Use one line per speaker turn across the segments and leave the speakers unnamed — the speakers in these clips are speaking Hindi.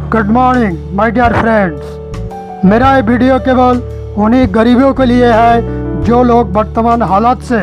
Good morning my dear friends. मेरा ये वीडियो केवल उन्हीं गरीबों के लिए है जो लोग वर्तमान हालात से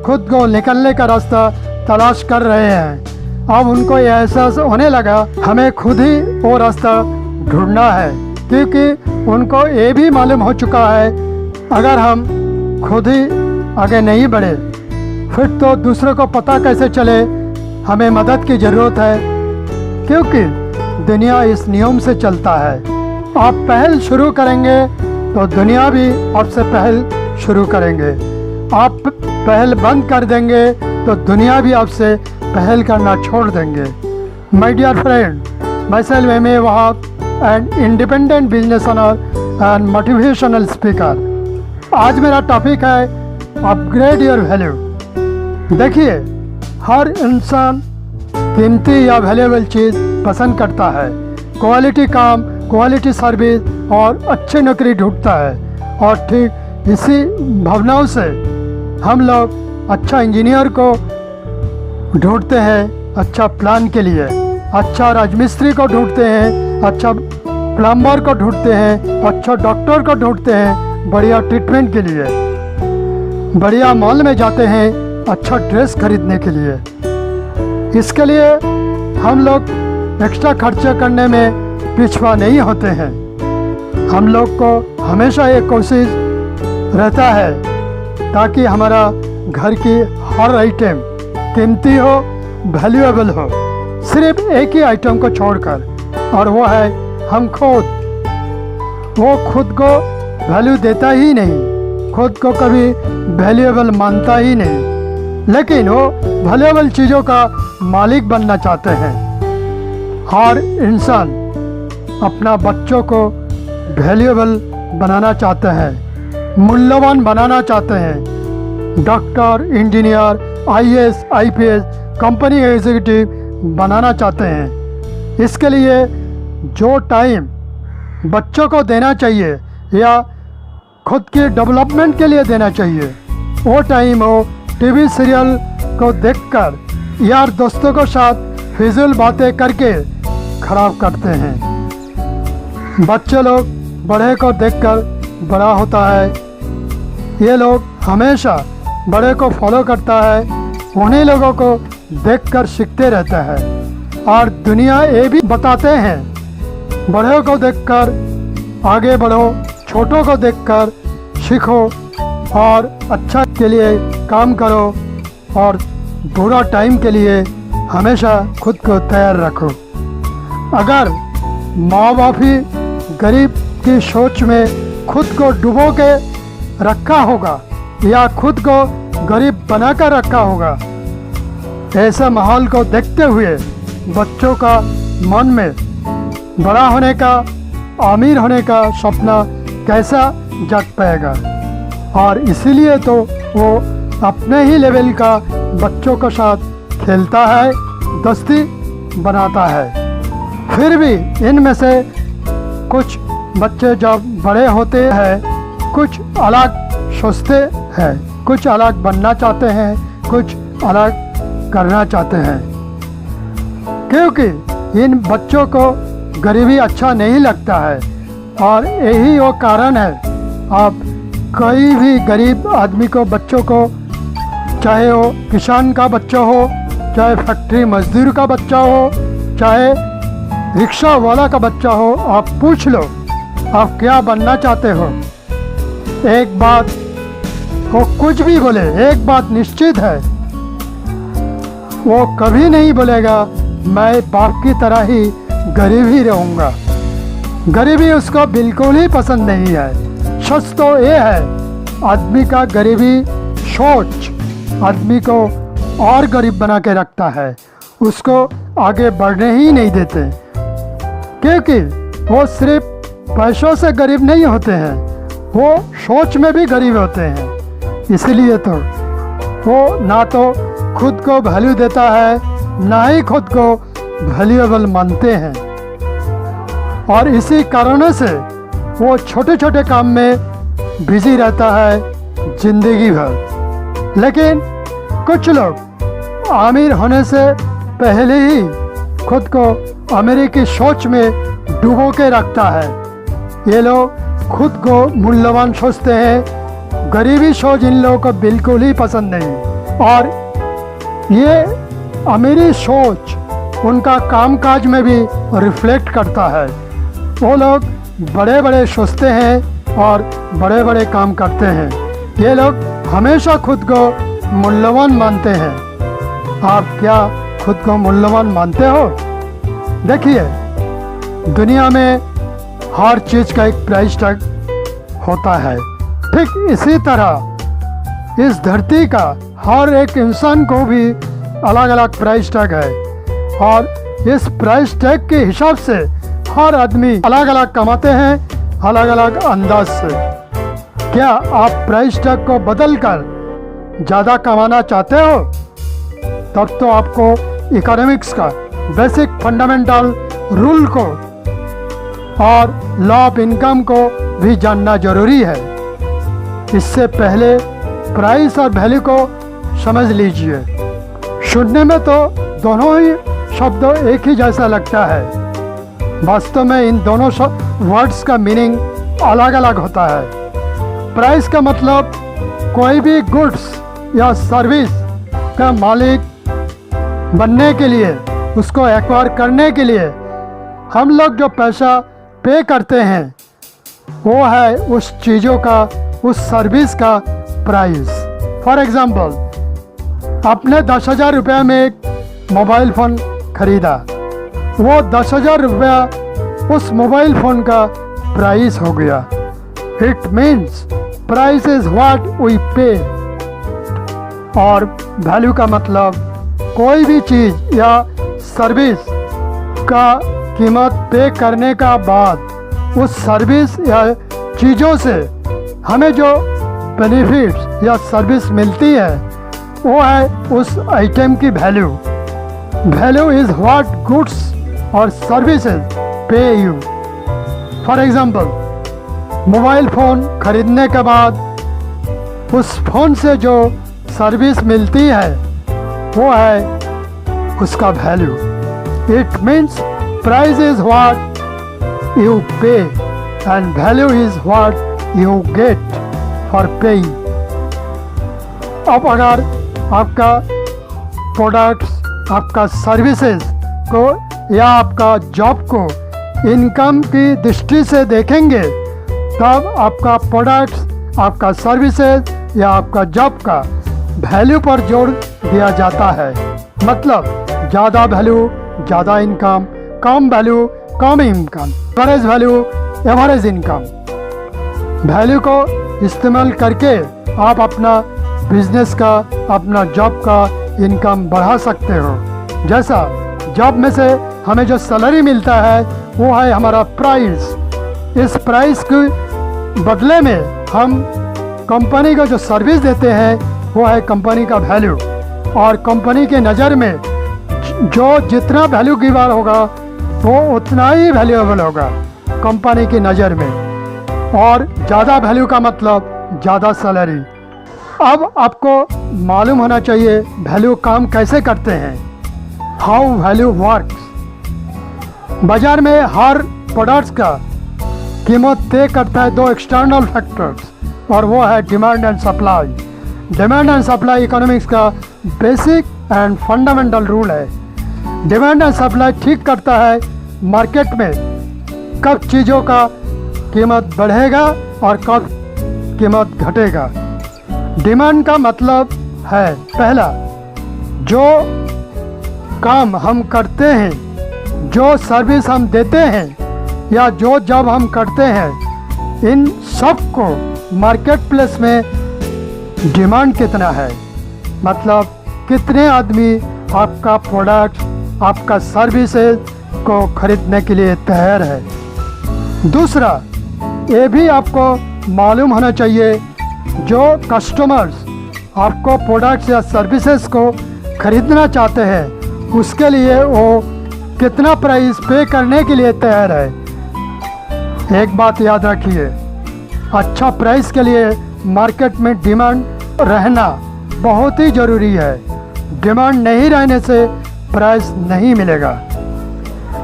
खुद को निकलने का रास्ता तलाश कर रहे हैं। अब उनको ये एहसास होने लगा हमें खुद ही वो रास्ता ढूंढना है, क्योंकि उनको ये भी मालूम हो चुका है अगर हम खुद ही आगे नहीं बढ़े फिर तो दूसरों को पता कैसे चले हमें मदद की ज़रूरत है, क्योंकि दुनिया इस नियम से चलता है। आप पहल शुरू करेंगे तो दुनिया भी आपसे पहल शुरू करेंगे। आप पहल बंद कर देंगे तो दुनिया भी आपसे पहल करना छोड़ देंगे। My dear friend, myself M A. Wahab and independent business owner and motivational speaker. आज मेरा टॉपिक है अपग्रेड योर वैल्यू। देखिए, हर इंसान कीमती या वैल्यूएबल चीज़ पसंद करता है। क्वालिटी काम, क्वालिटी सर्विस और अच्छी नौकरी ढूंढता है, और ठीक इसी भावनाओं से हम लोग अच्छा इंजीनियर को ढूंढते हैं अच्छा प्लान के लिए, अच्छा राजमिस्त्री को ढूंढते हैं, अच्छा प्लम्बर को ढूंढते हैं, अच्छा डॉक्टर को ढूंढते हैं बढ़िया ट्रीटमेंट के लिए, बढ़िया मॉल में जाते हैं अच्छा ड्रेस खरीदने के लिए। इसके लिए हम लोग एक्स्ट्रा खर्चे करने में पिछड़ा नहीं होते हैं। हम लोग को हमेशा ये कोशिश रहता है ताकि हमारा घर की हर आइटम कीमती हो, वैल्यूएबल हो, सिर्फ एक ही आइटम को छोड़कर, और वो है हम खुद। वो खुद को वैल्यू देता ही नहीं, खुद को कभी वैल्यूएबल मानता ही नहीं, लेकिन वो वैल्यूएबल चीज़ों का मालिक बनना चाहते हैं। हर इंसान अपना बच्चों को वैल्यूएबल बनाना चाहते हैं, मूल्यवान बनाना चाहते हैं। Doctor, engineer, IAS, IPS, company executive बनाना चाहते हैं। इसके लिए जो टाइम बच्चों को देना चाहिए या खुद की डेवलपमेंट के लिए देना चाहिए, वो टाइम वो टीवी सीरियल को देखकर यार दोस्तों के साथ फिजूल बातें करके खराब करते हैं। बच्चे लोग बड़े को देखकर बड़ा होता है। ये लोग हमेशा बड़े को फॉलो करता है, उन्हीं लोगों को देखकर सीखते रहता है। और दुनिया ये भी बताते हैं बड़े को देखकर आगे बढ़ो, छोटों को देखकर सीखो और अच्छा के लिए काम करो, और बुरा टाइम के लिए हमेशा खुद को तैयार रखो। अगर माँ बाप ही गरीब की सोच में खुद को डुबो के रखा होगा या खुद को गरीब बनाकर रखा होगा, ऐसा माहौल को देखते हुए बच्चों का मन में बड़ा होने का, अमीर होने का सपना कैसा जग पाएगा। और इसीलिए तो वो अपने ही लेवल का बच्चों के साथ खेलता है, दोस्ती बनाता है। फिर भी इनमें से कुछ बच्चे जब बड़े होते हैं कुछ अलग सोचते हैं, कुछ अलग बनना चाहते हैं, कुछ अलग करना चाहते हैं, क्योंकि इन बच्चों को गरीबी अच्छा नहीं लगता है। और यही वो कारण है आप कोई भी गरीब आदमी को, बच्चों को, चाहे वो किसान का बच्चा हो, चाहे फैक्ट्री मजदूर का बच्चा हो, चाहे रिक्शा वाला का बच्चा हो, आप पूछ लो आप क्या बनना चाहते हो। एक बात वो कुछ भी बोले, एक बात निश्चित है, वो कभी नहीं बोलेगा मैं बाप की तरह ही गरीब ही रहूँगा। गरीबी उसको बिल्कुल ही पसंद नहीं है। सच तो ये है, आदमी का गरीबी सोच आदमी को और गरीब बना के रखता है, उसको आगे बढ़ने ही नहीं देते, क्योंकि वो सिर्फ पैसों से गरीब नहीं होते हैं, वो सोच में भी गरीब होते हैं। इसलिए तो वो ना तो खुद को वैल्यू देता है, ना ही खुद को वैल्यूएबल मानते हैं, और इसी कारणों से वो छोटे छोटे काम में बिजी रहता है जिंदगी भर। लेकिन कुछ लोग अमीर होने से पहले ही खुद को अमेरिकी सोच में डुबो के रखता है। ये लोग खुद को मूल्यवान सोचते हैं। गरीबी सोच इन लोगों को बिल्कुल ही पसंद नहीं, और ये अमीरी सोच उनका कामकाज में भी रिफ्लेक्ट करता है। वो लोग बड़े बड़े सोचते हैं और बड़े बड़े काम करते हैं। ये लोग हमेशा खुद को मूल्यवान मानते हैं। आप क्या खुद को मूल्यवान मानते हो? देखिए, दुनिया में हर चीज़ का एक प्राइस टैग होता है। ठीक इसी तरह इस धरती का हर एक इंसान को भी अलग अलग प्राइस टैग है, और इस प्राइस टैग के हिसाब से हर आदमी अलग अलग कमाते हैं, अलग अलग अंदाज से। क्या आप प्राइस टैग को बदलकर ज़्यादा कमाना चाहते हो? तब तो आपको इकोनॉमिक्स का बेसिक फंडामेंटल रूल को और लॉ ऑफ इनकम को भी जानना जरूरी है। इससे पहले प्राइस और वैल्यू को समझ लीजिए। सुनने में तो दोनों ही शब्द एक ही जैसा लगता है, वास्तव में इन दोनों वर्ड्स का मीनिंग अलग अलग होता है। प्राइस का मतलब कोई भी गुड्स या सर्विस का मालिक बनने के लिए, उसको एक्वायर करने के लिए हम लोग जो पैसा पे करते हैं, वो है उस चीज़ों का, उस सर्विस का प्राइस। फॉर एग्ज़ाम्पल, आपने 10,000 रुपये में एक मोबाइल फ़ोन खरीदा, वो 10,000 रुपया उस मोबाइल फ़ोन का प्राइस हो गया। It means price is what we pay. और वैल्यू का मतलब कोई भी चीज़ या सर्विस का कीमत पे करने का बाद उस सर्विस या चीज़ों से हमें जो बेनिफिट्स या सर्विस मिलती है, वो है उस आइटम की value. Value is what goods और सर्विसेज पे you. For example, mobile phone खरीदने के बाद उस फ़ोन से जो सर्विस मिलती है, वो है उसका value. It means price is what you pay and value is what you get for paying. अब अगर आपका प्रोडक्ट्स, आपका सर्विसेज को या आपका जॉब को इनकम की दृष्टि से देखेंगे, तब आपका प्रोडक्ट्स, आपका सर्विसेज या आपका जॉब का वैल्यू पर जोर दिया जाता है। मतलब ज़्यादा वैल्यू ज़्यादा इनकम, कम वैल्यू कम income, average value average income. Value को इस्तेमाल करके आप अपना बिजनेस का, अपना जॉब का इनकम बढ़ा सकते हो। जैसा जॉब में से हमें जो सैलरी मिलता है, वो है हमारा प्राइस। इस प्राइस के बदले में हम कंपनी को जो सर्विस देते हैं, वो है कंपनी का वैल्यू। और कंपनी के नज़र में जो जितना वैल्यू गिवर होगा, वो उतना ही वैल्यूएबल होगा कंपनी की नज़र में। और ज़्यादा वैल्यू का मतलब ज़्यादा सैलरी। अब आपको मालूम होना चाहिए वैल्यू काम कैसे करते हैं, हाउ वैल्यू वर्क्स। बाज़ार में हर प्रोडक्ट्स का कीमत तय करता है दो एक्सटर्नल फैक्टर्स, और वो है demand and supply. Demand and supply economics का बेसिक एंड फंडामेंटल रूल है। डिमांड एंड सप्लाई ठीक करता है मार्केट में कब चीज़ों का कीमत बढ़ेगा और कब कीमत घटेगा। डिमांड का मतलब है, पहला, जो काम हम करते हैं, जो सर्विस हम देते हैं या जो जॉब हम करते हैं, इन सब को मार्केट प्लेस में डिमांड कितना है, मतलब कितने आदमी आपका प्रोडक्ट, आपका सर्विसेज को खरीदने के लिए तैयार है। दूसरा, ये भी आपको मालूम होना चाहिए जो कस्टमर्स आपको प्रोडक्ट्स या सर्विसेज को खरीदना चाहते हैं, उसके लिए वो कितना प्राइस पे करने के लिए तैयार है। एक बात याद रखिए, अच्छा प्राइस के लिए मार्केट में डिमांड रहना बहुत ही ज़रूरी है। डिमांड नहीं रहने से प्राइस नहीं मिलेगा।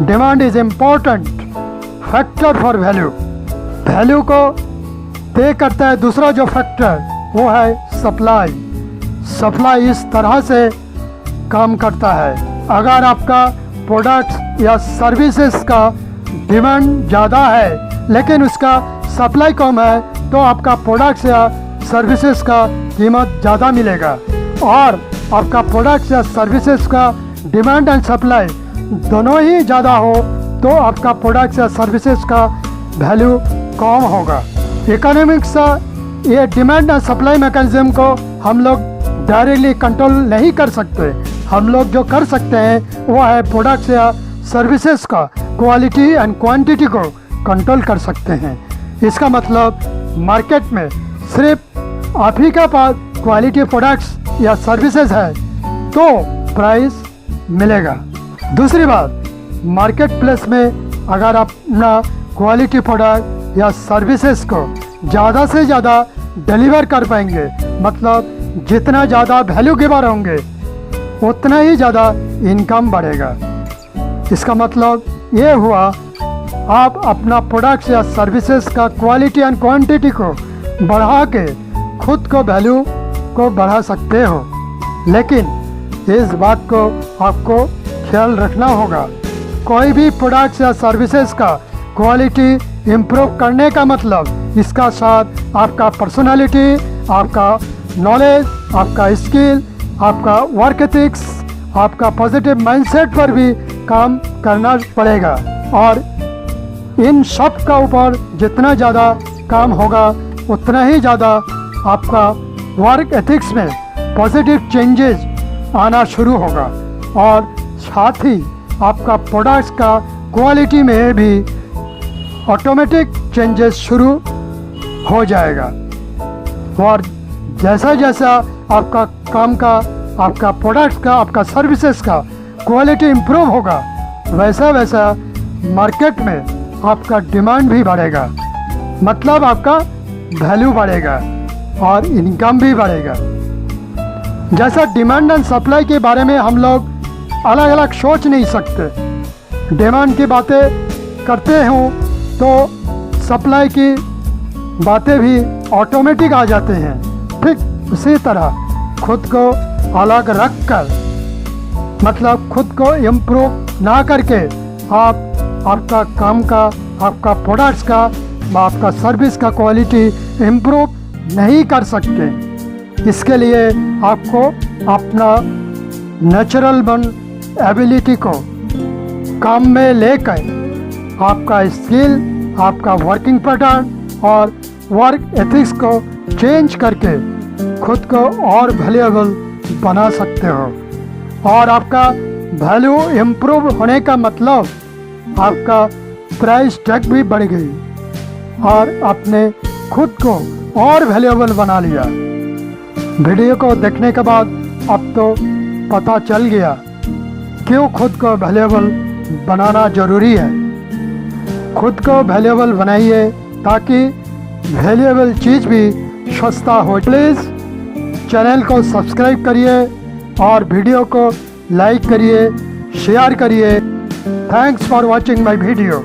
Demand is important factor for value. Value को तय करता है दूसरा जो फैक्टर, वो है सप्लाई। सप्लाई इस तरह से काम करता है, अगर आपका प्रोडक्ट्स या सर्विसेज का डिमांड ज़्यादा है लेकिन उसका सप्लाई कम है, तो आपका प्रोडक्ट्स या सर्विसेज का कीमत ज़्यादा मिलेगा। और आपका प्रोडक्ट्स या सर्विसेज का डिमांड एंड सप्लाई दोनों ही ज़्यादा हो तो आपका प्रोडक्ट्स या सर्विसेज का वैल्यू कम होगा। इकोनॉमिक्स ये डिमांड एंड सप्लाई मैकेनिज्म को हम लोग डायरेक्टली कंट्रोल नहीं कर सकते। हम लोग जो कर सकते हैं वो है प्रोडक्ट्स या सर्विसेज का क्वालिटी एंड क्वांटिटी को कंट्रोल कर सकते हैं। इसका मतलब मार्केट में सिर्फ आप ही के पास क्वालिटी प्रोडक्ट्स या सर्विसेज है तो प्राइस मिलेगा। दूसरी बात, मार्केट प्लेस में अगर आप अपना क्वालिटी प्रोडक्ट या सर्विसेज को ज़्यादा से ज़्यादा डिलीवर कर पाएंगे, मतलब जितना ज़्यादा वैल्यू गिवर होंगे उतना ही ज़्यादा इनकम बढ़ेगा। इसका मतलब ये हुआ आप अपना प्रोडक्ट्स या सर्विसेज का क्वालिटी एंड क्वांटिटी को बढ़ा के खुद को वैल्यू को बढ़ा सकते हो। लेकिन इस बात को आपको ख्याल रखना होगा, कोई भी प्रोडक्ट्स या सर्विसेज का क्वालिटी इम्प्रूव करने का मतलब इसका साथ आपका पर्सनालिटी, आपका नॉलेज, आपका स्किल, आपका वर्क एथिक्स, आपका पॉजिटिव माइंडसेट पर भी काम करना पड़ेगा। और इन सब का ऊपर जितना ज़्यादा काम होगा उतना ही ज़्यादा आपका वर्क एथिक्स में पॉजिटिव चेंजेस आना शुरू होगा और साथ ही आपका प्रोडक्ट्स का क्वालिटी में भी ऑटोमेटिक चेंजेस शुरू हो जाएगा। और जैसा जैसा आपका काम का, आपका प्रोडक्ट्स का, आपका सर्विसेज का क्वालिटी इम्प्रूव होगा, वैसा वैसा मार्केट में आपका डिमांड भी बढ़ेगा, मतलब आपका वैल्यू बढ़ेगा और इनकम भी बढ़ेगा। जैसा डिमांड एंड सप्लाई के बारे में हम लोग अलग अलग सोच नहीं सकते। डिमांड की बातें करते हूँ तो सप्लाई की बातें भी ऑटोमेटिक आ जाते हैं। ठीक उसी तरह खुद को अलग रख कर, मतलब खुद को इम्प्रूव ना करके आप आपका काम का, आपका प्रोडक्ट्स का, आपका सर्विस का क्वालिटी इम्प्रूव नहीं कर सकते। इसके लिए आपको अपना नेचुरल एबिलिटी को काम में लेकर आपका स्किल, आपका वर्किंग पैटर्न और वर्क एथिक्स को चेंज करके खुद को और वैल्यूएबल बना सकते हो। और आपका वैल्यू इम्प्रूव होने का मतलब आपका प्राइस टैग भी बढ़ गई और आपने खुद को और वैल्यूएबल बना लिया। वीडियो को देखने के बाद अब तो पता चल गया क्यों खुद को वैल्यूएबल बनाना ज़रूरी है। खुद को वैल्यूएबल बनाइए ताकि वैल्यूएबल चीज़ भी सस्ता हो। प्लीज़ चैनल को सब्सक्राइब करिए और वीडियो को लाइक करिए, शेयर करिए। Thanks for watching my video.